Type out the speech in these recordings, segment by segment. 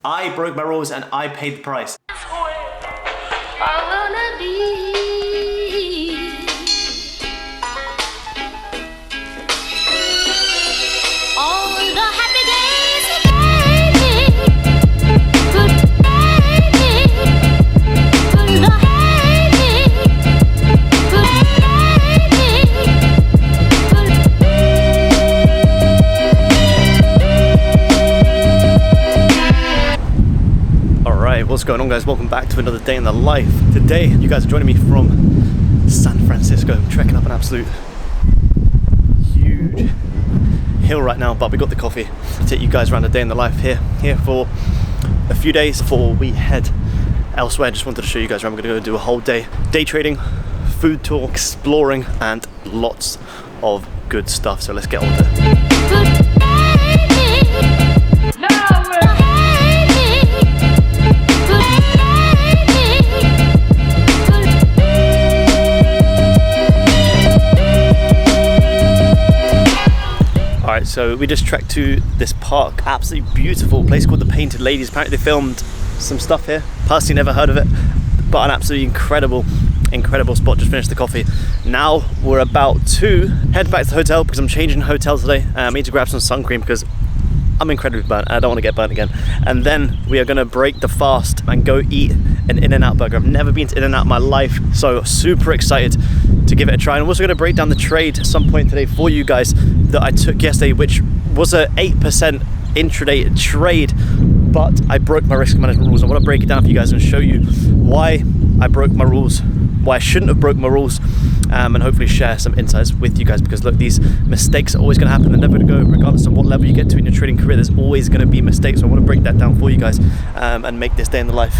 I broke my rules and I paid the price. What's going on, guys? Welcome back to another day in the life. Today you guys are joining me from San Francisco. I'm trekking up an absolute huge hill right now, but we got the coffee to take you guys around a day in the life here for a few days before we head elsewhere. Just wanted to show you guys around. We're gonna go do a whole day trading, food tour, exploring, and lots of good stuff. So let's get on with it. Alright, so we just trekked to this park, absolutely beautiful place called the Painted Ladies. Apparently they filmed some stuff here. Personally never heard of it, but an absolutely incredible spot. Just finished the coffee. Now we're about to head back to the hotel because I'm changing hotel today. I need to grab some sun cream because I'm incredibly burnt. I don't want to get burnt again. And then we are going to break the fast and go eat an In-N-Out burger. I've never been to In-N-Out in my life, so super excited to give it a try. And I'm also going to break down the trade at some point today for you guys that I took yesterday, which was a 8% intraday trade, but I broke my risk management rules. I want to break it down for you guys and show you why I broke my rules, why I shouldn't have broke my rules, and hopefully share some insights with you guys, because look, these mistakes are always going to happen. They're never going to go, regardless of what level you get to in your trading career. There's always going to be mistakes. So I want to break that down for you guys and make this day in the life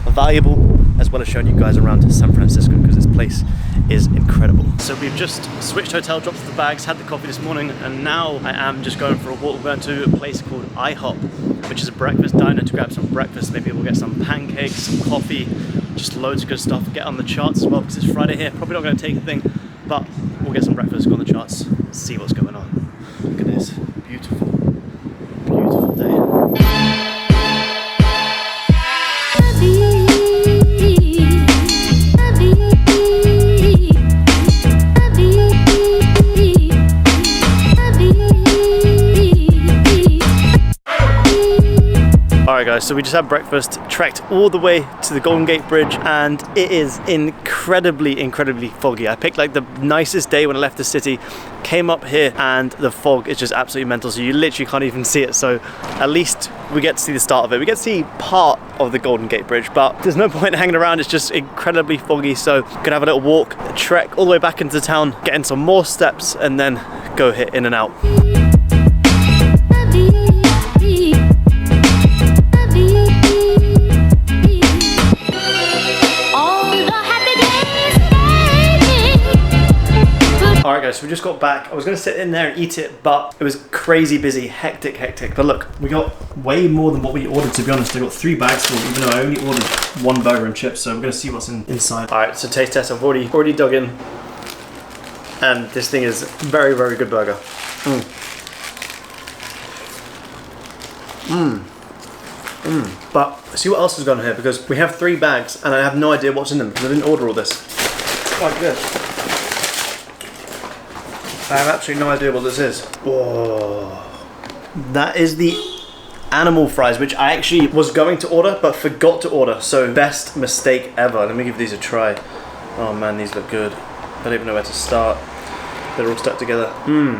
valuable, as well as showing you guys around San Francisco, because this place is incredible. So we've just switched hotel, dropped off the bags, had the coffee this morning, and now I am just going for a walk. We're going to a place called IHOP, which is a breakfast diner, to grab some breakfast. Maybe we'll get some pancakes, some coffee, just loads of good stuff. Get on the charts as well, because it's Friday here. Probably not going to take a thing, but we'll get some breakfast, go on the charts, see what's going on. Look at this, beautiful, beautiful day. Alright guys, so we just had breakfast, trekked all the way to the Golden Gate Bridge, and it is incredibly foggy. I picked like the nicest day when I left the city, came up here, and the fog is just absolutely mental, so you literally can't even see it. So at least we get to see the start of it. We get to see part of the Golden Gate Bridge, but there's no point hanging around. It's just incredibly foggy, so gonna have a little walk, trek all the way back into town, get in some more steps, and then go hit In-N-Out. Alright guys, so we just got back. I was going to sit in there and eat it, but it was crazy busy, hectic. But look, we got way more than what we ordered, to be honest. I got 3 bags full, even though I only ordered 1 burger and chips, so we're going to see what's inside. Alright, so taste test. I've already dug in, and this thing is very good burger. But see what else is going on here, because we have 3 bags, and I have no idea what's in them, because I didn't order all this. It's quite good. I have absolutely no idea what this is. Whoa. That is the animal fries, which I actually was going to order, but forgot to order. So best mistake ever. Let me give these a try. Oh man, these look good. I don't even know where to start. They're all stuck together. In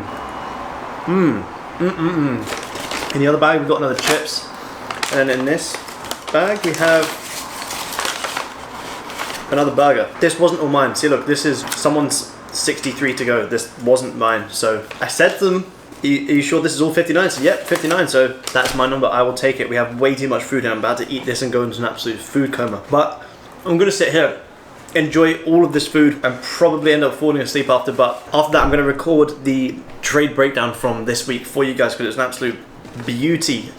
the other bag, we've got another chips. And in this bag, we have another burger. This wasn't all mine. See, look, this is someone's 63 to go. This wasn't mine. So I said to them, are you sure this is all 59? So yep, 59. So that's my number. I will take it. We have way too much food and I'm about to eat this and go into an absolute food coma. But I'm going to sit here, enjoy all of this food, and probably end up falling asleep after. But after that, I'm going to record the trade breakdown from this week for you guys, because it's an absolute beauty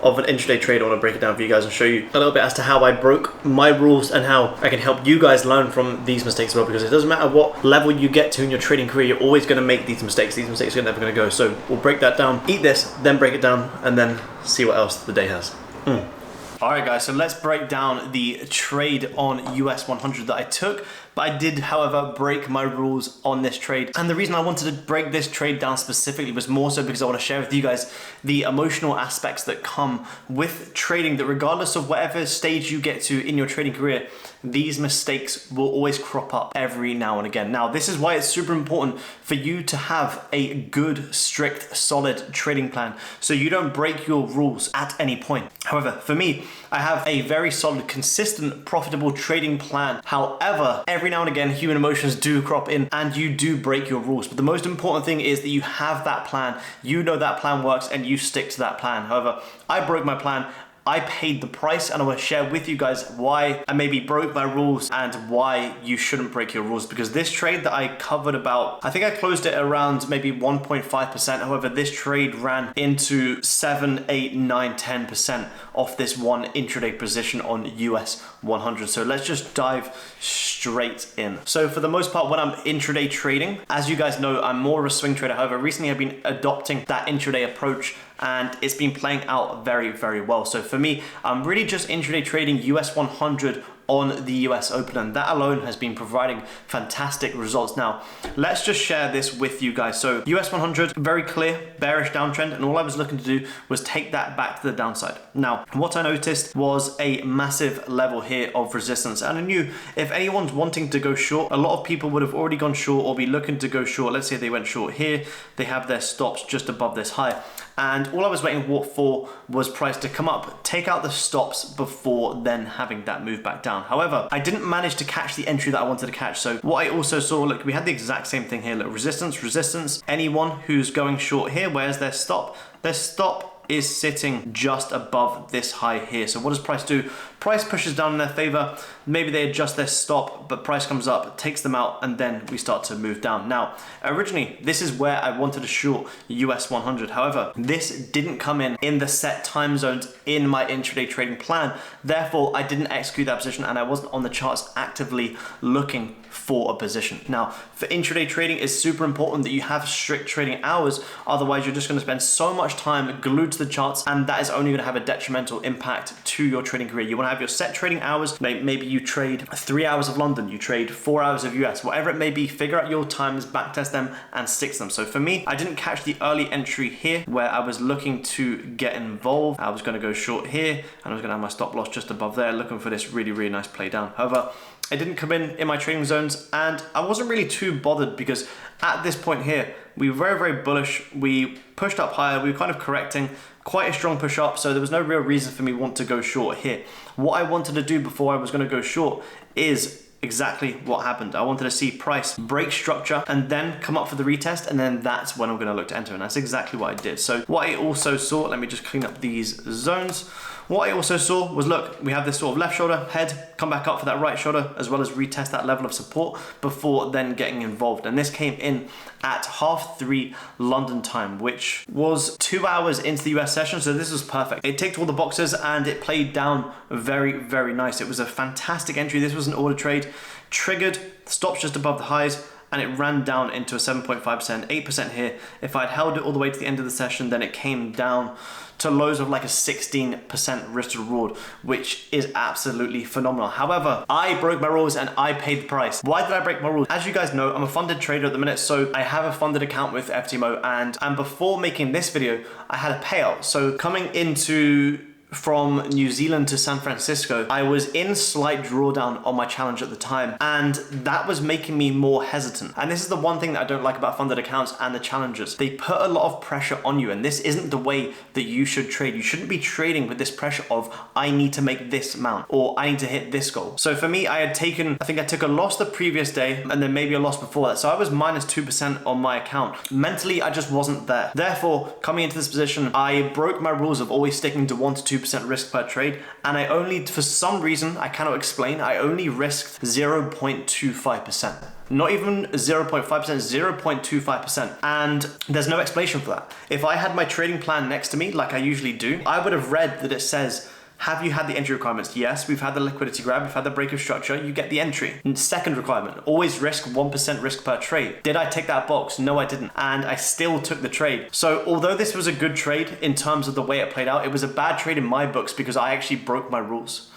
of an intraday trade. I want to break it down for you guys and show you a little bit as to how I broke my rules and how I can help you guys learn from these mistakes as well, because it doesn't matter what level you get to in your trading career, you're always going to make these mistakes. These mistakes are never going to go. So we'll break that down, eat this, then break it down, and then see what else the day has. All right, guys, so let's break down the trade on US 100 that I took, but I did, however, break my rules on this trade. And the reason I wanted to break this trade down specifically was more so because I want to share with you guys the emotional aspects that come with trading, that regardless of whatever stage you get to in your trading career, these mistakes will always crop up every now and again. Now, this is why it's super important for you to have a good, strict, solid trading plan so you don't break your rules at any point. However, for me, I have a very solid, consistent, profitable trading plan. However, every now and again, human emotions do crop in and you do break your rules. But the most important thing is that you have that plan, you know that plan works, and you stick to that plan. However, I broke my plan. I paid the price, and I want to share with you guys why I maybe broke my rules and why you shouldn't break your rules. Because this trade that I covered about, I think I closed it around maybe 1.5%. However, this trade ran into 7, 8, 9, 10% off this one intraday position on US 100. So let's just dive straight in. So for the most part, when I'm intraday trading, as you guys know, I'm more of a swing trader. However, recently I've been adopting that intraday approach, and it's been playing out very, very well. So for me, I'm really just intraday trading US 100 on the US Open, and that alone has been providing fantastic results. Now, let's just share this with you guys. So US 100, very clear bearish downtrend, and all I was looking to do was take that back to the downside. Now, what I noticed was a massive level here of resistance, and I knew if anyone's wanting to go short, a lot of people would have already gone short or be looking to go short. Let's say they went short here, they have their stops just above this high, and all I was waiting for was price to come up, take out the stops before then having that move back down. However, I didn't manage to catch the entry that I wanted to catch. So what I also saw, look, we had the exact same thing here. Look, resistance, resistance. Anyone who's going short here, where's their stop? Their stop is sitting just above this high here. So what does price do? Price pushes down in their favor. Maybe they adjust their stop, but price comes up, takes them out, and then we start to move down. Now, originally, this is where I wanted to short US 100. However, this didn't come in the set time zones in my intraday trading plan. Therefore, I didn't execute that position, and I wasn't on the charts actively looking for a position. Now, for intraday trading, it's super important that you have strict trading hours. Otherwise, you're just going to spend so much time glued to the charts, and that is only going to have a detrimental impact to your trading career. You want to have your set trading hours. Maybe you trade 3 hours of London, you trade 4 hours of US, whatever it may be. Figure out your times, backtest them, and stick to them. So for me, I didn't catch the early entry here where I was looking to get involved. I was going to go short here, and I was going to have my stop loss just above there, looking for this really, really nice play down. However, it didn't come in my trading zones, and I wasn't really too bothered because at this point here, we were very, very bullish. We pushed up higher. We were kind of correcting, quite a strong push up. So there was no real reason for me to want to go short here. What I wanted to do before I was going to go short is exactly what happened. I wanted to see price break structure and then come up for the retest, and then that's when I'm going to look to enter, and that's exactly what I did. So what I also saw, let me just clean up these zones. What I also saw was, look, we have this sort of left shoulder, head, come back up for that right shoulder, as well as retest that level of support before then getting involved. And this came in at 3:30 London time, which was 2 hours into the US session. So this was perfect. It ticked all the boxes and it played down very, very nice. It was a fantastic entry. This was an order trade, triggered, stops just above the highs, and it ran down into a 7.5%, 8% here. If I'd held it all the way to the end of the session, then it came down to lows of like a 16% risk to reward, which is absolutely phenomenal. However, I broke my rules and I paid the price. Why did I break my rules? As you guys know, I'm a funded trader at the minute, so I have a funded account with FTMO, and before making this video, I had a payout. So coming into from New Zealand to San Francisco, I was in slight drawdown on my challenge at the time, and that was making me more hesitant. And this is the one thing that I don't like about funded accounts and the challenges. They put a lot of pressure on you, and this isn't the way that you should trade. You shouldn't be trading with this pressure of, I need to make this amount, or I need to hit this goal. So for me, I think I took a loss the previous day, and then maybe a loss before that. So I was minus 2% on my account. Mentally, I just wasn't there. Therefore, coming into this position, I broke my rules of always sticking to 1 to 2% risk per trade, and I only, for some reason I cannot explain, I only risked 0.25%. Not even 0.5%, 0.25%. And there's no explanation for that. If I had my trading plan next to me, like I usually do, I would have read that it says Have you had the entry requirements? Yes, we've had the liquidity grab, we've had the break of structure, you get the entry. And second requirement, always risk 1% risk per trade. Did I tick that box? No, I didn't. And I still took the trade. So although this was a good trade in terms of the way it played out, it was a bad trade in my books because I actually broke my rules.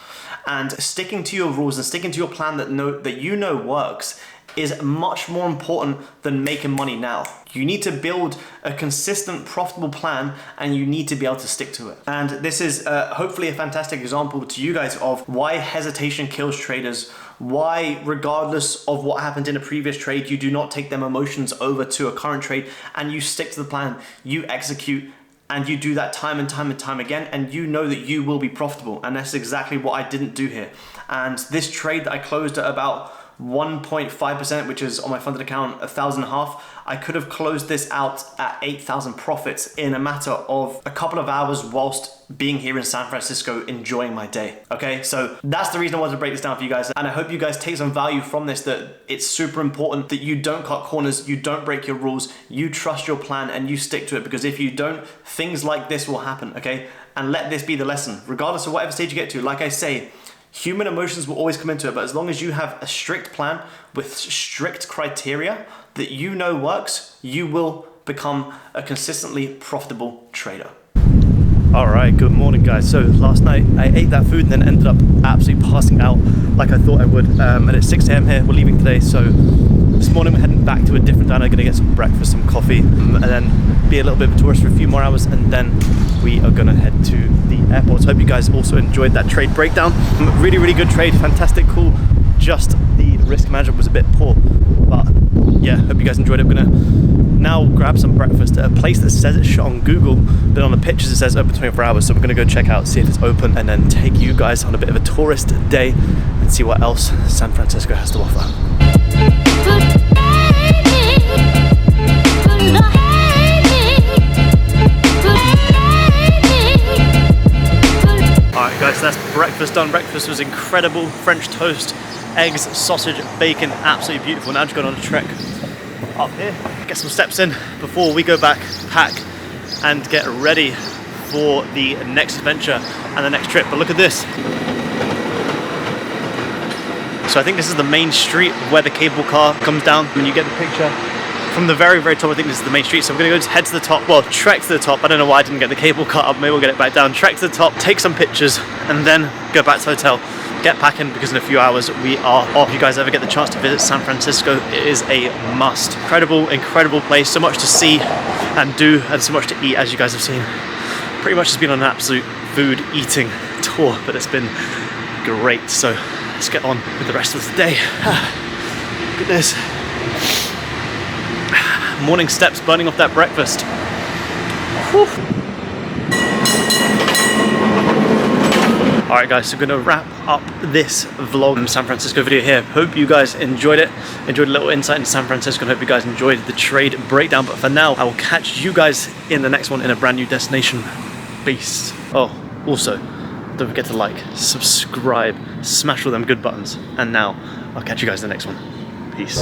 And sticking to your rules and sticking to your plan that you know works is much more important than making money now. You need to build a consistent, profitable plan, and you need to be able to stick to it. And this is hopefully a fantastic example to you guys of why hesitation kills traders, why regardless of what happened in a previous trade, you do not take them emotions over to a current trade, and you stick to the plan, you execute, and you do that time and time and time again, and you know that you will be profitable. And that's exactly what I didn't do here. And this trade that I closed at about 1.5%, which is on my funded account, 1,500. I could have closed this out at 8,000 profits in a matter of a couple of hours whilst being here in San Francisco enjoying my day. Okay, so that's the reason I wanted to break this down for you guys. And I hope you guys take some value from this, that it's super important that you don't cut corners, you don't break your rules, you trust your plan and you stick to it, because if you don't, things like this will happen, okay? And let this be the lesson, regardless of whatever stage you get to. Like I say, human emotions will always come into it, but as long as you have a strict plan with strict criteria that you know works, you will become a consistently profitable trader. All right, good morning guys. So last night I ate that food and then ended up absolutely passing out like I thought I would. And it's 6 a.m. here, we're leaving today. So this morning we're heading back to a different diner, gonna get some breakfast, some coffee, and then be a little bit of a tourist for a few more hours, and then we are gonna head to the airport. So hope you guys also enjoyed that trade breakdown. Really, really good trade, fantastic, cool. Just the risk management was a bit poor, but yeah, hope you guys enjoyed it. We're gonna now grab some breakfast at a place that says it's shut on Google, but on the pictures it says open 24 hours. So we're gonna go check out, see if it's open, and then take you guys on a bit of a tourist day and see what else San Francisco has to offer. Alright guys, that's breakfast done. Breakfast was incredible. French toast, eggs, sausage, bacon, absolutely beautiful. Now just going on a trek up here, get some steps in before we go back, pack, and get ready for the next adventure and the next trip. But look at this. So I think this is the main street where the cable car comes down. When you get the picture from the very, very top, I think this is the main street. So we're gonna go head to the top, well, trek to the top. I don't know why I didn't get the cable car up, maybe we'll get it back down. Trek to the top, take some pictures, and then go back to the hotel. Get packing, because in a few hours we are off. If you guys ever get the chance to visit San Francisco, it is a must. Incredible, incredible place. So much to see and do, and so much to eat, as you guys have seen. Pretty much just been on an absolute food eating tour, but it's been great. So let's get on with the rest of the day. Look at this. Morning steps, burning off that breakfast. Whew. Alright guys, so we're going to wrap up this vlog San Francisco video here. Hope you guys enjoyed it. Enjoyed a little insight into San Francisco, and hope you guys enjoyed the trade breakdown. But for now, I will catch you guys in the next one in a brand new destination. Peace. Oh, also, don't forget to like, subscribe, smash all them good buttons. And now, I'll catch you guys in the next one. Peace.